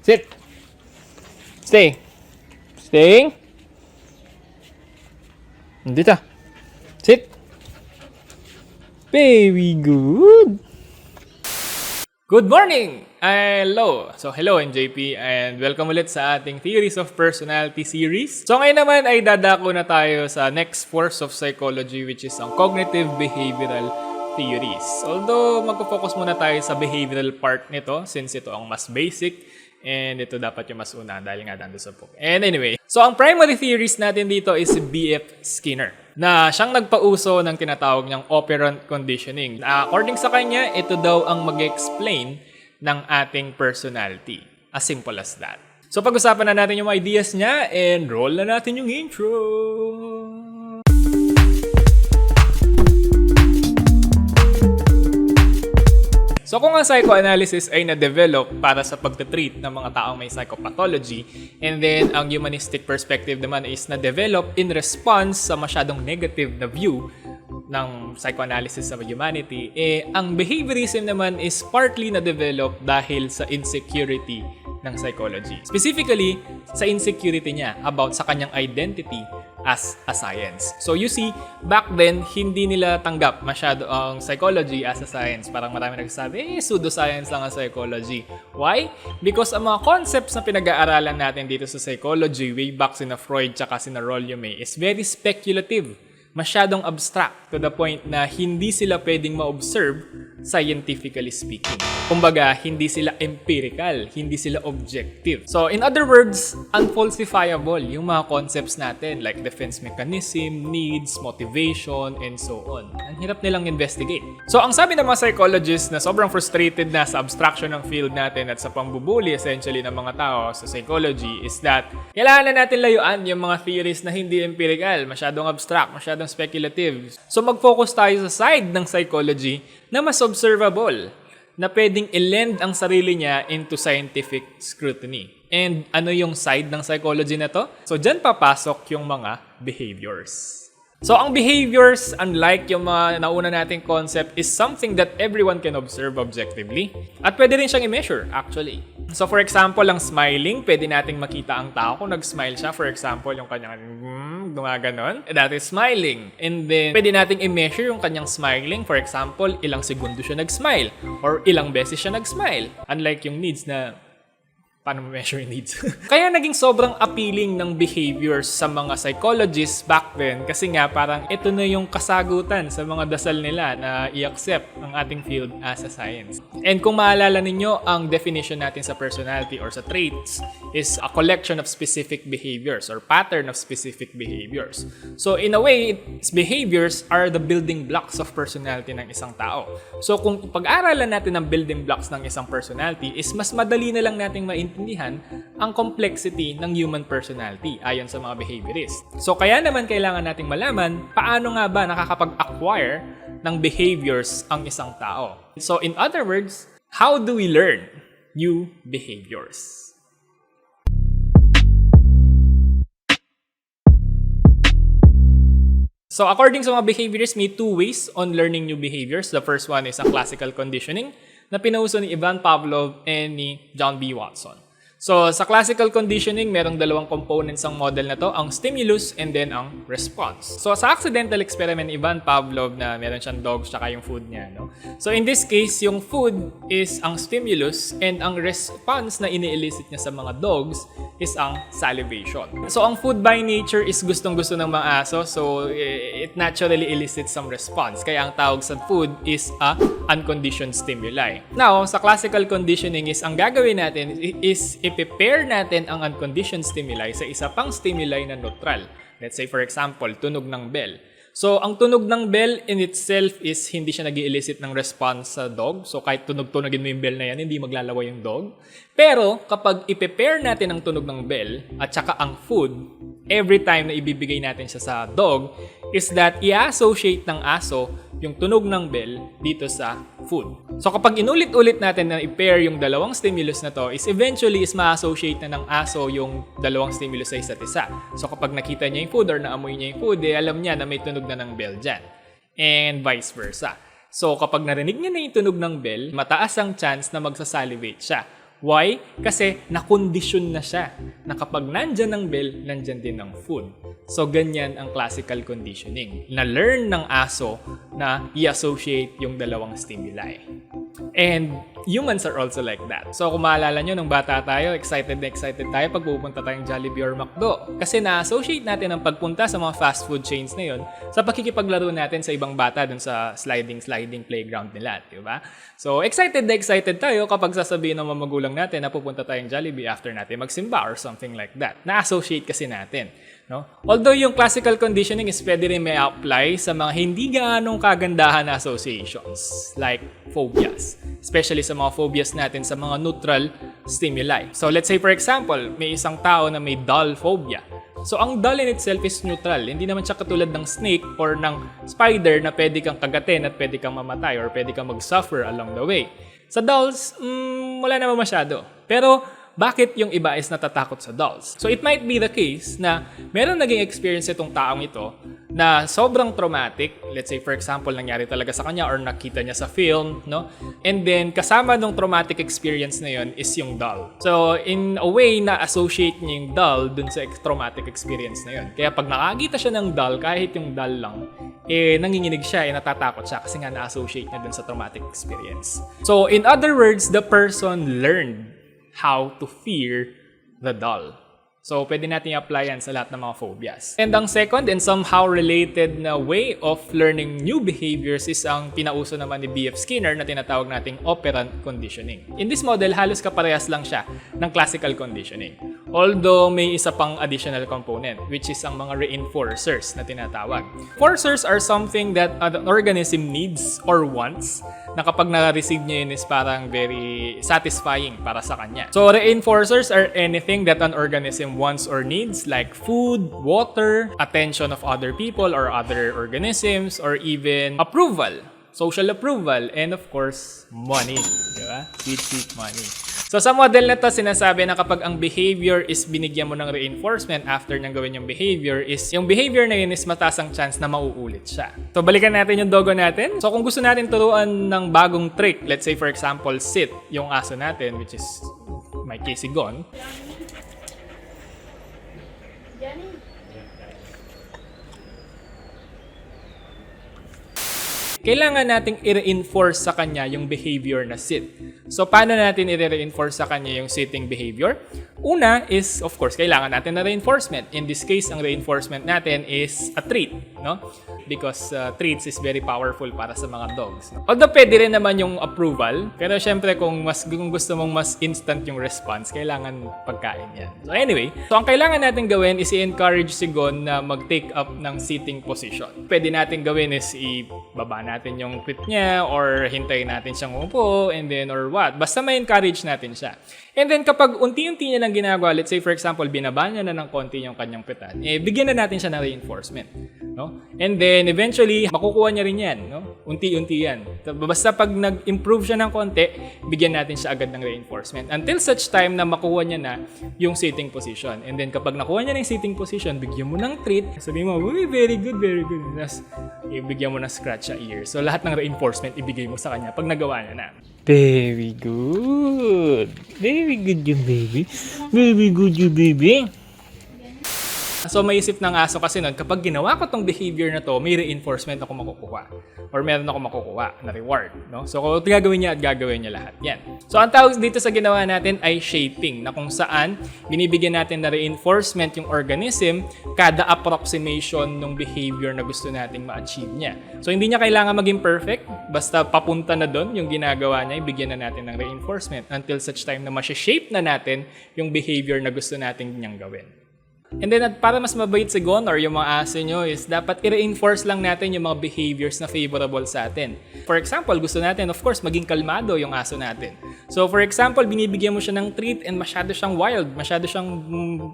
Sit. Stay. Staying. Dito. Sit. Very good. Good morning! Hello! So, hello, I'm JP and welcome ulit sa ating Theories of Personality series. So, ngayon naman ay dadako na tayo sa next force of psychology, which is ang cognitive behavioral theories. Although, magpo-focus muna tayo sa behavioral part nito since ito ang mas basic and ito dapat yung mas una dahil nga dando sa book. And anyway, so ang primary theories natin dito is B.F. Skinner na siyang nagpauso ng tinatawag niyang operant conditioning. According sa kanya, ito daw ang mag-explain ng ating personality. As simple as that. So pag-usapan na natin yung ideas niya and roll na natin yung intro. So kung ang psychoanalysis ay na-develop para sa pagtitreat ng mga taong may psychopathology, and then ang humanistic perspective naman is na-develop in response sa masyadong negative na view ng psychoanalysis sa humanity, ang behaviorism naman is partly na-develop dahil sa insecurity ng psychology. Specifically, sa insecurity niya about sa kanyang identity as a science. So you see, back then, hindi nila tanggap masyado ang psychology as a science. Parang marami nagsasabi, pseudoscience lang ang psychology. Why? Because ang mga concepts na pinag-aaralan natin dito sa psychology, way back sina Freud tsaka sina Rollo May, is very speculative. Masyadong abstract to the point na hindi sila pwedeng ma-observe scientifically speaking. Kumbaga, hindi sila empirical, hindi sila objective. So, in other words, unfalsifiable yung mga concepts natin like defense mechanism, needs, motivation, and so on. Ang hirap nilang investigate. So, ang sabi ng mga psychologists na sobrang frustrated na sa abstraction ng field natin at sa pambubuli essentially ng mga tao sa psychology is that kailangan na natin layuan yung mga theories na hindi empirical, masyadong abstract, masyadong speculative. So, mag-focus tayo sa side ng psychology na mas observable, na pwedeng i-lend ang sarili niya into scientific scrutiny. And ano yung side ng psychology na to? So, dyan papasok yung mga behaviors. So, ang behaviors, unlike yung mga nauna nating concept, is something that everyone can observe objectively. At pwede rin siyang i-measure, actually. So, for example, ang smiling, pwede nating makita ang tao kung nag-smile siya. For example, yung kanyang gumaganon. That is smiling. And then, pwede nating i-measure yung kanyang smiling. For example, ilang segundo siya nag-smile. Or ilang beses siya nag-smile. Unlike yung needs na paano ma-measure yung needs? Kaya naging sobrang appealing ng behaviors sa mga psychologists back then kasi nga parang ito na yung kasagutan sa mga dasal nila na i-accept ang ating field as a science. And kung maalala ninyo, ang definition natin sa personality or sa traits is a collection of specific behaviors or pattern of specific behaviors. So in a way, behaviors are the building blocks of personality ng isang tao. So kung pag-aralan natin ang building blocks ng isang personality is mas madali na lang nating maintindihan ang complexity ng human personality ayon sa mga behaviorists. So kaya naman kailangan nating malaman paano nga ba nakakapag-acquire ng behaviors ang isang tao. So in other words, how do we learn new behaviors? So according sa mga behaviorists, may two ways on learning new behaviors. The first one is ang classical conditioning na pinauso ni Ivan Pavlov and ni John B. Watson. So, sa classical conditioning, merong dalawang components ang model na to, ang stimulus and then ang response. So, sa accidental experiment ni Ivan Pavlov na meron siyang dogs tsaka yung food niya, no? So, in this case, yung food is ang stimulus and ang response na ini-elicit niya sa mga dogs is ang salivation. So, ang food by nature is gustong-gusto ng mga aso, so it naturally elicits some response. Kaya ang tawag sa food is a unconditioned stimuli. Now, sa classical conditioning is ang gagawin natin is i-prepare natin ang unconditioned stimuli sa isa pang stimuli na neutral. Let's say, for example, tunog ng bell. So, ang tunog ng bell in itself is hindi siya nag-elicit ng response sa dog. So, kahit tunog-tunogin mo yung bell na yan, hindi maglalaway yung dog. Pero, kapag i-prepare natin ang tunog ng bell at saka ang food, every time na ibibigay natin siya sa dog, is that i-associate ng aso yung tunog ng bell dito sa food. So kapag inulit-ulit natin na i-pair yung dalawang stimulus na to, is eventually is ma-associate na ng aso yung dalawang stimulus sa isa't isa. So kapag nakita niya yung food or naamoy niya yung food, alam niya na may tunog na ng bell dyan. And vice versa. So kapag narinig niya na yung tunog ng bell, mataas ang chance na magsasalivate siya. Why? Kasi nakondisyon na siya na kapag nandyan ang bell, nandyan din ang food. So, ganyan ang classical conditioning. Na-learn ng aso na i-associate yung dalawang stimuli. And humans are also like that. So, kung maalala nyo, nung bata tayo, excited na excited tayo pag pupunta tayong Jollibee or McDo. Kasi na-associate natin ang pagpunta sa mga fast food chains na yun sa pakikipaglaro natin sa ibang bata dun sa sliding playground nila. Diba? So, excited na excited tayo kapag sasabihin ng mga magulang natin na pupunta tayong Jollibee after natin magsimba or something like that. Na-associate kasi natin. No? Although yung classical conditioning is pwede rin may apply sa mga hindi gaanong kagandahan na associations like phobias. Especially sa mga phobias natin sa mga neutral stimuli. So let's say for example, may isang tao na may dull phobia. So ang dull in itself is neutral. Hindi naman siya katulad ng snake or ng spider na pwede kang kagatin at pwede kang mamatay or pwede kang mag-suffer along the way. Sa dulls, wala naman masyado. Pero bakit yung iba is natatakot sa dolls? So it might be the case na meron naging experience itong taong ito na sobrang traumatic. Let's say for example, nangyari talaga sa kanya or nakita niya sa film, no? And then kasama ng traumatic experience na yun is yung doll. So in a way, na-associate niya yung doll dun sa traumatic experience na yun. Kaya pag nakakita siya ng doll, kahit yung doll lang, nanginginig siya, natatakot siya kasi nga na-associate niya dun sa traumatic experience. So in other words, the person learned how to fear the doll. So, pwede natin i-apply yan sa lahat ng mga phobias. And ang second and somehow related na way of learning new behaviors is ang pinauso naman ni B.F. Skinner na tinatawag nating operant conditioning. In this model, halos kaparehas lang siya ng classical conditioning. Although may isa pang additional component, which is ang mga reinforcers na tinatawag. Reinforcers are something that an organism needs or wants na kapag na-receive niya yun is parang very satisfying para sa kanya. So, reinforcers are anything that an organism wants or needs like food, water, attention of other people or other organisms, or even approval, social approval, and of course, money. Diba? Sweet money. So sa model na to, sinasabi na kapag ang behavior is binigyan mo ng reinforcement after niyang gawin yung behavior na yun is mataas ang chance na mauulit siya. So balikan natin yung doggo natin. So kung gusto natin turuan ng bagong trick, let's say for example, sit yung aso natin, which is my case si Gon. Kailangan nating i-reinforce sa kanya yung behavior na sit. So, paano natin i-reinforce sa kanya yung sitting behavior? Una is, of course, kailangan natin na reinforcement. In this case, ang reinforcement natin is a treat, no? Because treats is very powerful para sa mga dogs. Although pwede rin naman yung approval, pero syempre kung gusto mong mas instant yung response, kailangan pagkain yan. So anyway, so ang kailangan natin gawin is i-encourage si Gon na mag-take up ng sitting position. Pwede natin gawin is ibaba natin yung quit niya or hintayin natin siyang umupo and then or what. Basta ma-encourage natin siya. And then kapag unti-unti niya lang ginagawa, let's say for example, binaba niya na ng konti yung kanyang pitan, bigyan na natin siya ng reinforcement. No? And then eventually, makukuha niya rin yan. No? Unti-unti yan. Basta pag nag-improve siya ng konti, bigyan natin siya agad ng reinforcement. Until such time na makuha niya na yung sitting position. And then kapag nakuha niya na yung sitting position, bigyan mo ng treat. Sabihin mo, uy, very good, very good. Tapos, ibigyan mo ng scratch sa ear. So lahat ng reinforcement, ibigay mo sa kanya pag nagawa niya na. Very good. Very good you, baby. Very good you, baby. So, maisip ng aso kasi nun, kapag ginawa ko tong behavior na to, may reinforcement ako makukuha. Or meron ako makukuha na reward. No? So, kung gagawin niya at gagawin niya lahat yan. So, ang tawag dito sa ginawa natin ay shaping, na kung saan binibigyan natin na reinforcement yung organism kada approximation ng behavior na gusto nating ma-achieve niya. So, hindi niya kailangan maging perfect. Basta papunta na doon yung ginagawa niya, ibigyan na natin ng reinforcement until such time na masya-shape na natin yung behavior na gusto nating niyang gawin. And then, at para mas mabait si Gon or yung mga aso nyo is dapat i-reinforce lang natin yung mga behaviors na favorable sa atin. For example, gusto natin, of course, maging kalmado yung aso natin. So, for example, binibigyan mo siya ng treat and masyado siyang wild, masyado siyang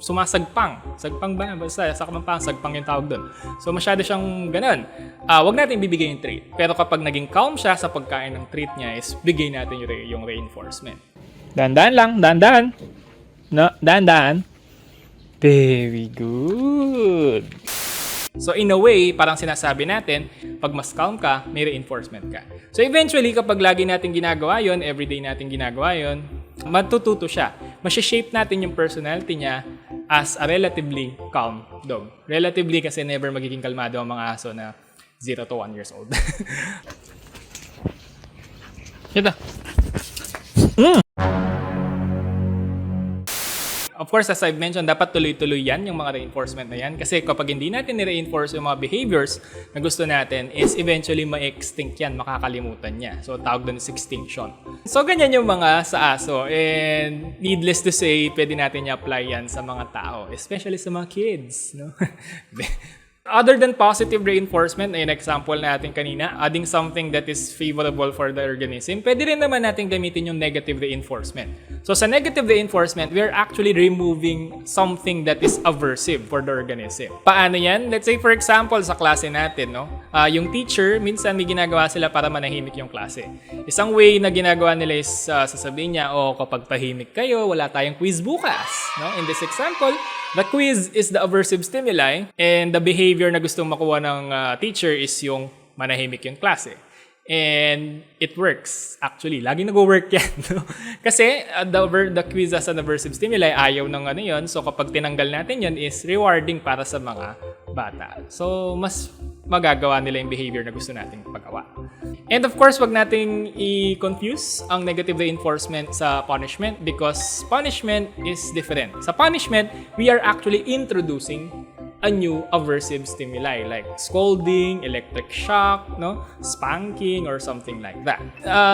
sumasagpang. Sagpang ba? Basta, sagpang yung tawag doon. So, masyado siyang ganun. Wag natin bibigay yung treat. Pero kapag naging calm siya sa pagkain ng treat niya is bigay natin yung reinforcement. Dahan-dahan lang, dahan-dahan. No, dahan-dahan. Very good. So in a way, parang sinasabi natin, pag mas calm ka, may reinforcement ka. So eventually, kapag lagi natin ginagawa yon, everyday natin ginagawa yon, matututo siya. Masha-shape natin yung personality niya as a relatively calm dog. Relatively kasi never magiging kalmado ang mga aso na 0 to 1 years old. Ito. Of course, as I've mentioned, dapat tuloy-tuloy yan, yung mga reinforcement na yan. Kasi kapag hindi natin ni-reinforce yung mga behaviors na gusto natin, is eventually ma-extinct yan, makakalimutan niya. So, tawag doon is extinction. So, ganyan yung mga sa aso. And needless to say, pwede natin i-apply yan sa mga tao, especially sa mga kids. No? Other than positive reinforcement, na yung example natin kanina, adding something that is favorable for the organism, pwede rin naman natin gamitin yung negative reinforcement. So sa negative reinforcement, we're actually removing something that is aversive for the organism. Paano yan? Let's say for example, sa klase natin, no? Yung teacher, minsan may ginagawa sila para manahimik yung klase. Isang way na ginagawa nila is sasabihin niya, kapag tahimik kayo, wala tayong quiz bukas. No? In this example, the quiz is the aversive stimuli and the behavior na gustong makuha ng teacher is yung manahimik yung klase. And it works. Actually, lagi nag-work yan. No? Kasi the quiz as an aversive stimuli, ayaw ng ano yun. So kapag tinanggal natin yun is rewarding para sa mga bata. So mas magagawa nila yung behavior na gusto nating pagawa. And of course, wag nating i-confuse ang negative reinforcement sa punishment because punishment is different. Sa punishment, we are actually introducing a new aversive stimuli like scolding, electric shock, no, spanking, or something like that.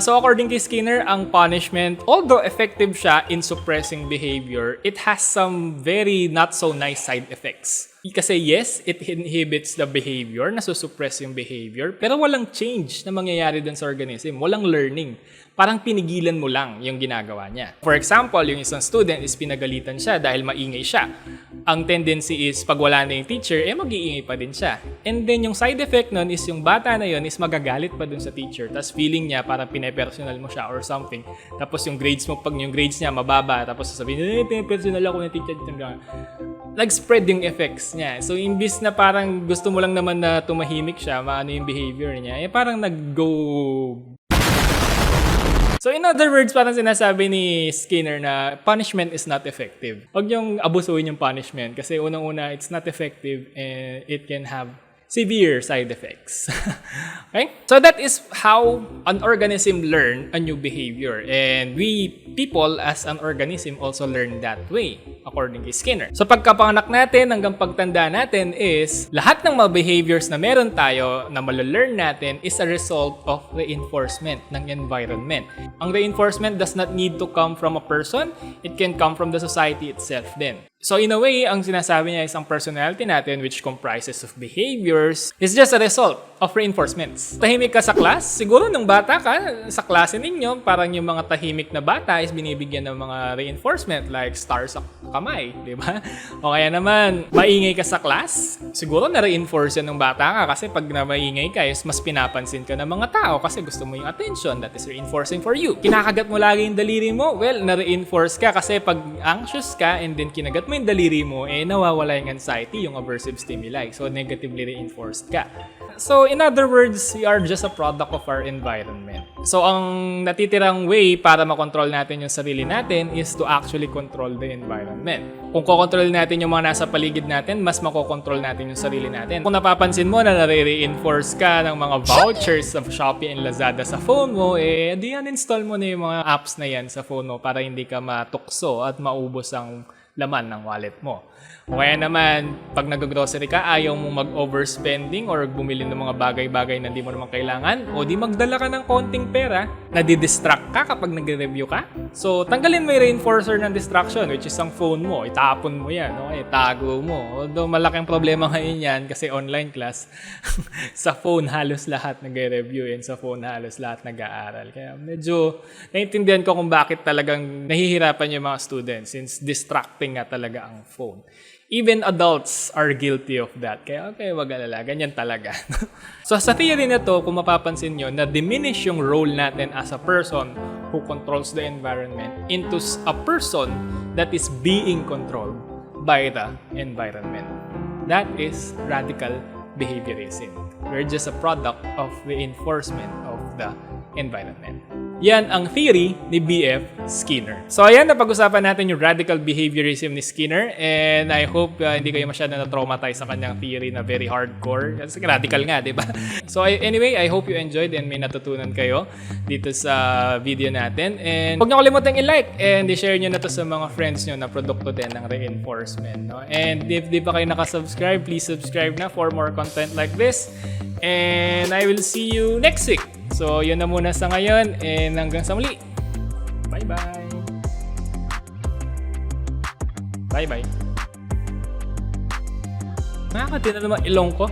So according to Skinner, ang punishment, although effective siya in suppressing behavior, it has some very not so nice side effects. Kasi yes, it inhibits the behavior, nasusuppress yung behavior, pero walang change na mangyayari dun sa organism, walang learning. Parang pinigilan mo lang yung ginagawa niya. For example, yung isang student is pinagalitan siya dahil maingay siya. Ang tendency is pag wala na yung teacher, mag-iingay pa din siya. And then yung side effect nun is yung bata na yun is magagalit pa dun sa teacher. Tapos feeling niya parang pinepersonal mo siya or something. Tapos yung grades mo, pag yung grades niya mababa, tapos sasabihin, pinepersonal ako ng teacher. Nag-spread yung effects niya. So imbis na parang gusto mo lang naman na tumahimik siya, maano yung behavior niya, parang nag-go. So in other words, parang sinasabi ni Skinner na punishment is not effective. Huwag yung abusuin yung punishment kasi unang-una, it's not effective and it can have severe side effects. Okay? So that is how an organism learn a new behavior. And we people as an organism also learn that way, according to Skinner. So pagkapanganak natin hanggang pagtanda natin is lahat ng mga behaviors na meron tayo na malalearn natin is a result of reinforcement ng environment. Ang reinforcement does not need to come from a person. It can come from the society itself din. So in a way, ang sinasabi niya is ang personality natin, which comprises of behaviors, is just a result of reinforcements. Tahimik ka sa class, siguro nung bata ka, sa klase ninyo, parang yung mga tahimik na bata is binibigyan ng mga reinforcement like star sa kamay, di ba? O kaya naman, maingay ka sa class, siguro na-reinforce yan ng bata ka kasi pag na maingay ka is mas pinapansin ka ng mga tao kasi gusto mo yung attention, that is reinforcing for you. Kinakagat mo lagi yung daliri mo, well, na-reinforce ka kasi pag anxious ka and then kinagat mo yung daliri mo, nawawala yung anxiety, yung aversive stimuli. So, negatively reinforced ka. So, in other words, we are just a product of our environment. So, ang natitirang way para makontrol natin yung sarili natin is to actually control the environment. Kung kokontrol natin yung mga nasa paligid natin, mas makokontrol natin yung sarili natin. Kung napapansin mo na nare-reinforce ka ng mga vouchers of Shopee and Lazada sa phone mo, di uninstall mo na yung mga apps na yan sa phone mo para hindi ka matukso at maubos ang laman ng wallet mo. O kaya naman, pag nag-grocery ka, ayaw mong mag-overspending or bumili ng mga bagay-bagay na hindi mo naman kailangan, o di magdala ka ng konting pera, nadidistract ka kapag nagre-review ka. So, tanggalin mo yung reinforcer ng distraction, which is ang phone mo. Itapon mo yan, okay? Tago mo. Although malaking problema ngayon yan kasi online class, sa phone halos lahat nagre-review and sa phone halos lahat nag-aaral. Kaya medyo naiintindihan ko kung bakit talagang nahihirapan yung mga students since distracting nga talaga ang phone. Even adults are guilty of that. Kaya okay, wag alala. Ganyan talaga. So sa theory na to, kung mapapansin nyo, na-diminish yung role natin as a person who controls the environment into a person that is being controlled by the environment. That is radical behaviorism. We're just a product of the enforcement of the environment. Yan ang theory ni B.F. Skinner. So ayan, napag-usapan natin yung radical behaviorism ni Skinner, and I hope hindi kayo masyado na-traumatize sa kanyang theory na very hardcore. Kasi radical nga, di ba? So anyway, I hope you enjoyed and may natutunan kayo dito sa video natin. And huwag niyo kalimutan i-like and i-share niyo na to sa mga friends niyo na produkto din ng reinforcement. No? And if di pa kayo nakasubscribe, please subscribe na for more content like this. And I will see you next week. So, yun na muna sa ngayon, and hanggang sa muli. Bye-bye. Bye-bye. Nakakati na naman ilong ko.